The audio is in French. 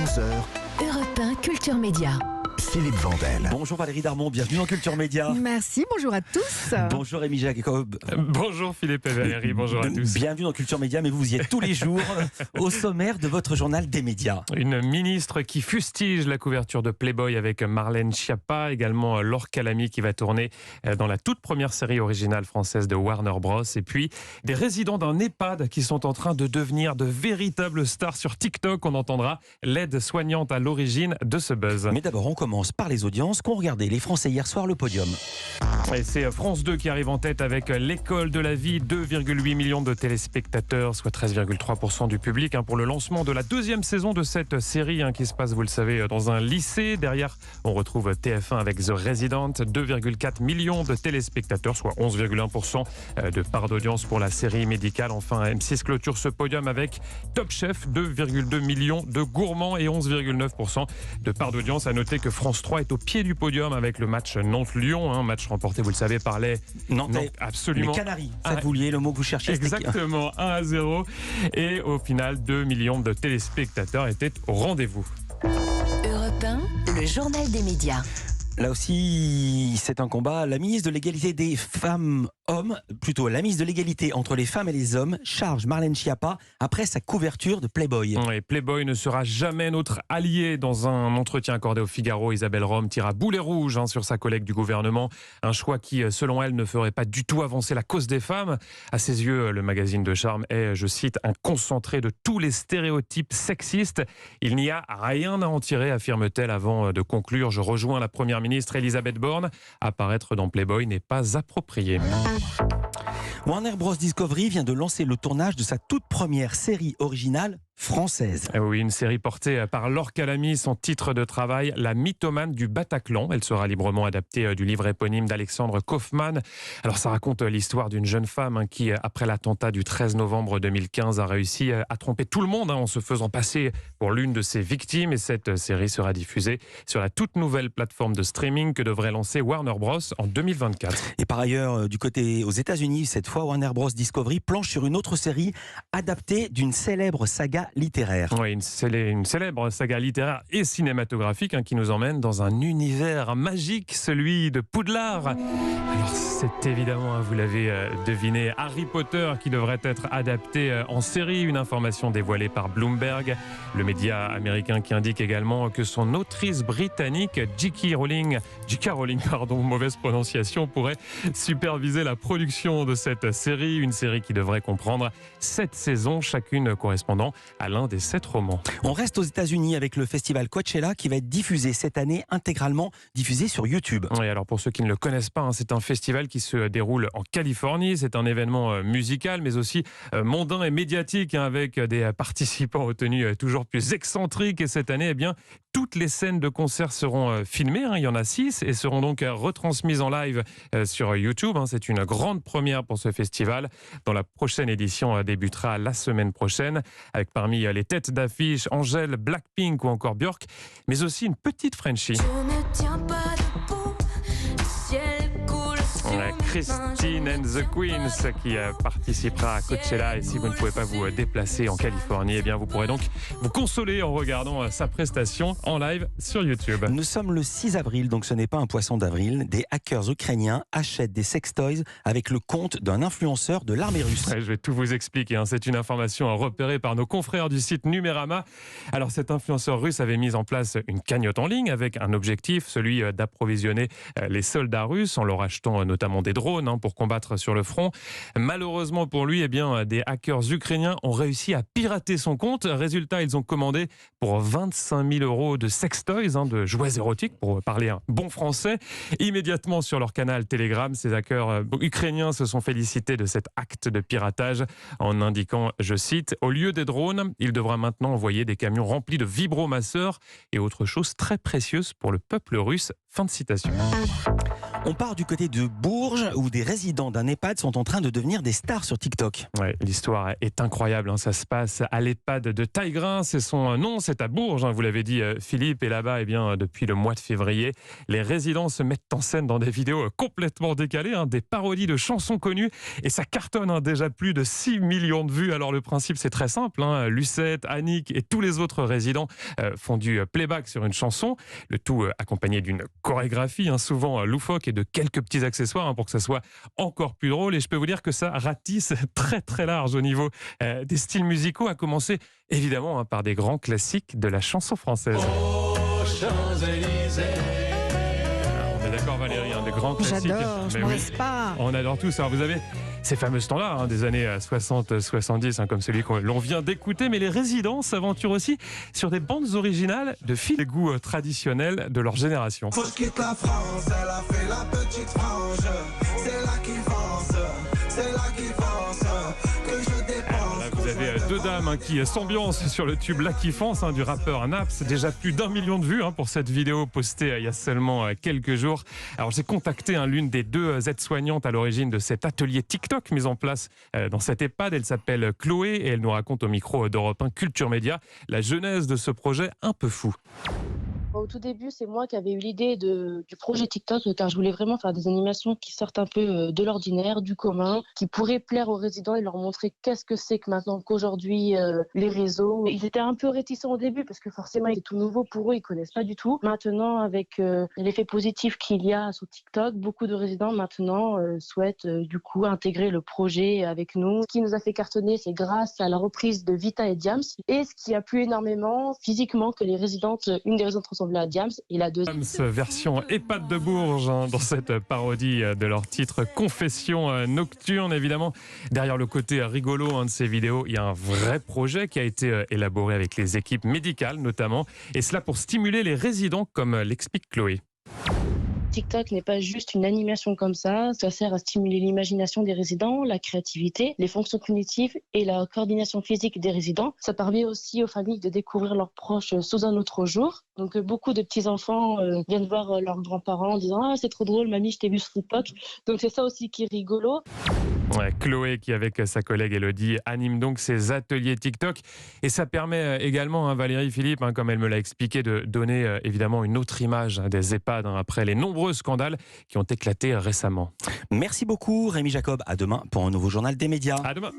11h, Europe 1 Culture Média. Philippe Vandel. Bonjour Valérie Darmon, bienvenue dans Culture Média. Merci, bonjour à tous. Bonjour Rémi Jacob. Bonjour Philippe et Valérie, bonjour à tous. Bienvenue dans Culture Média, mais vous y êtes tous les jours au sommaire de votre journal des médias. Une ministre qui fustige la couverture de Playboy avec Marlène Schiappa, également Laure Calamy qui va tourner dans la toute première série originale française de Warner Bros. Et puis des résidents d'un EHPAD qui sont en train de devenir de véritables stars sur TikTok. On entendra l'aide soignante à l'origine de ce buzz. Mais d'abord, on commence par les audiences qu'ont regardé les Français hier soir le podium. Et c'est France 2 qui arrive en tête avec l'école de la vie, 2,8 millions de téléspectateurs, soit 13,3% du public pour le lancement de la deuxième saison de cette série qui se passe, vous le savez, dans un lycée. Derrière, on retrouve TF1 avec The Resident, 2,4 millions de téléspectateurs, soit 11,1% de part d'audience pour la série médicale. Enfin, M6 clôture ce podium avec Top Chef, 2,2 millions de gourmands et 11,9% de part d'audience. À noter que France 3 est au pied du podium avec le match Nantes-Lyon, un match remporté, vous le savez, par les Nantais, absolument. Les Canaries, ça que vous vouliez, le mot que vous cherchiez. Exactement, 1-0. Et au final, 2 millions de téléspectateurs étaient au rendez-vous. Europe 1, le journal des médias. Là aussi, c'est un combat. La ministre de l'égalité des femmes-hommes, plutôt la ministre de l'égalité entre les femmes et les hommes, charge Marlène Schiappa après sa couverture de Playboy. Et Playboy ne sera jamais notre allié. Dans un entretien accordé au Figaro, Isabelle Rome tire à boulet rouge sur sa collègue du gouvernement. Un choix qui, selon elle, ne ferait pas du tout avancer la cause des femmes. À ses yeux, le magazine de Charme est, je cite, un concentré de tous les stéréotypes sexistes. Il n'y a rien à en tirer, affirme-t-elle avant de conclure. Je rejoins la première ministre Elisabeth Borne. Apparaître dans Playboy n'est pas approprié. Warner Bros Discovery vient de lancer le tournage de sa toute première série originale française. Oui, une série portée par Laure Calamy, son titre de travail, La mythomane du Bataclan. Elle sera librement adaptée du livre éponyme d'Alexandre Kaufmann. Alors ça raconte l'histoire d'une jeune femme qui, après l'attentat du 13 novembre 2015, a réussi à tromper tout le monde en se faisant passer pour l'une de ses victimes. Et cette série sera diffusée sur la toute nouvelle plateforme de streaming que devrait lancer Warner Bros en 2024. Et par ailleurs, du côté aux États-Unis, cette fois Warner Bros Discovery planche sur une autre série adaptée d'une célèbre saga littéraire. Oui, une célèbre saga littéraire et cinématographique qui nous emmène dans un univers magique, celui de Poudlard. Alors c'est évidemment, vous l'avez deviné, Harry Potter qui devrait être adapté en série. Une information dévoilée par Bloomberg, le média américain qui indique également que son autrice britannique J.K. Rowling, mauvaise prononciation, pourrait superviser la production de cette série. Une série qui devrait comprendre 7 saisons, chacune correspondant à l'un des 7 romans. On reste aux États-Unis avec le festival Coachella qui va être diffusé cette année, intégralement diffusé sur YouTube. Oui, alors pour ceux qui ne le connaissent pas, c'est un festival qui se déroule en Californie. C'est un événement musical, mais aussi mondain et médiatique, avec des participants aux tenues toujours plus excentriques. Et cette année, toutes les scènes de concert seront filmées. Il y en a 6 et seront donc retransmises en live sur YouTube. C'est une grande première pour ce festival, dont la prochaine édition débutera la semaine prochaine, avec parmi les têtes d'affiche Angèle, Blackpink ou encore Björk, mais aussi une petite Frenchie. Je ne tiens pas debout, le ciel coule sur Christine and the Queens qui participera à Coachella. Et si vous ne pouvez pas vous déplacer en Californie, vous pourrez donc vous consoler en regardant sa prestation en live sur YouTube. Nous sommes le 6 avril, donc ce n'est pas un poisson d'avril. Des hackers ukrainiens achètent des sextoys avec le compte d'un influenceur de l'armée russe. Je vais tout vous expliquer. C'est une information repérée par nos confrères du site Numérama. Alors cet influenceur russe avait mis en place une cagnotte en ligne avec un objectif, celui d'approvisionner les soldats russes en leur achetant notamment des drones pour combattre sur le front. Malheureusement pour lui, des hackers ukrainiens ont réussi à pirater son compte. Résultat, ils ont commandé pour 25 000 € de sextoys, de jouets érotiques, pour parler un bon français. Immédiatement sur leur canal Telegram, ces hackers ukrainiens se sont félicités de cet acte de piratage en indiquant, je cite, « Au lieu des drones, il devra maintenant envoyer des camions remplis de vibromasseurs et autre chose très précieuse pour le peuple russe ». Fin de citation. On part du côté de Bourges où des résidents d'un EHPAD sont en train de devenir des stars sur TikTok. Ouais, l'histoire est incroyable, ça se passe à l'EHPAD de Taillegrain, c'est son nom, c'est à Bourges, vous l'avez dit Philippe, et là-bas, depuis le mois de février, les résidents se mettent en scène dans des vidéos complètement décalées, des parodies de chansons connues, et ça cartonne, déjà plus de 6 millions de vues. Alors le principe c'est très simple, Lucette, Annick et tous les autres résidents font du playback sur une chanson, le tout accompagné d'une chorégraphie, souvent loufoque, et de quelques petits accessoires pour que ça soit encore plus drôle. Et je peux vous dire que ça ratisse très très large au niveau des styles musicaux, à commencer évidemment par des grands classiques de la chanson française. Aux Champs-Élysées. On est d'accord Valérie, des grands classiques. J'adore, je Mais m'en oui, lasse pas. on adore tous. Alors vous avez ces fameux standards des années 60-70, comme celui que l'on vient d'écouter, mais les résidents s'aventurent aussi sur des bandes originales de films des goûts traditionnels de leur génération. Faut que je quitte la France, elle a fait la petite frange. C'est là qu'il pense, c'est là qu'il pense que je dépense. Là, vous avez deux dames qui s'ambiancent sur le tube La Kiffance du rappeur Naps. Déjà plus d'1 million de vues pour cette vidéo postée il y a seulement quelques jours. Alors j'ai contacté l'une des deux aides-soignantes à l'origine de cet atelier TikTok mis en place dans cette EHPAD. Elle s'appelle Chloé et elle nous raconte au micro d'Europe 1 Culture Média la genèse de ce projet un peu fou. Au tout début, c'est moi qui avais eu l'idée du projet TikTok, car je voulais vraiment faire des animations qui sortent un peu de l'ordinaire, du commun, qui pourraient plaire aux résidents et leur montrer qu'est-ce que c'est que maintenant qu'aujourd'hui les réseaux. Ils étaient un peu réticents au début parce que forcément c'est tout nouveau pour eux, ils connaissent pas du tout. Maintenant, avec l'effet positif qu'il y a sur TikTok, beaucoup de résidents maintenant souhaitent du coup intégrer le projet avec nous. Ce qui nous a fait cartonner, c'est grâce à la reprise de Vita et Diams, et ce qui a plu énormément physiquement que les résidentes, une des résidentes ressemblait à Diams et la deuxième. Version EHPAD de Bourges dans cette parodie de leur titre Confession nocturne. Évidemment, derrière le côté rigolo de ces vidéos, il y a un vrai projet qui a été élaboré avec les équipes médicales notamment, et cela pour stimuler les résidents comme l'explique Chloé. TikTok n'est pas juste une animation comme ça sert à stimuler l'imagination des résidents, la créativité, les fonctions cognitives et la coordination physique des résidents. Ça permet aussi aux familles de découvrir leurs proches sous un autre jour. Donc beaucoup de petits-enfants viennent voir leurs grands-parents en disant « Ah, c'est trop drôle, mamie, je t'ai vu sur TikTok ». Donc c'est ça aussi qui est rigolo. Ouais, Chloé qui avec sa collègue Elodie anime donc ces ateliers TikTok, et ça permet également, Valérie Philippe, comme elle me l'a expliqué, de donner évidemment une autre image des EHPAD après les nombreux scandales qui ont éclaté récemment. Merci beaucoup Rémi Jacob, à demain pour un nouveau journal des médias. À demain.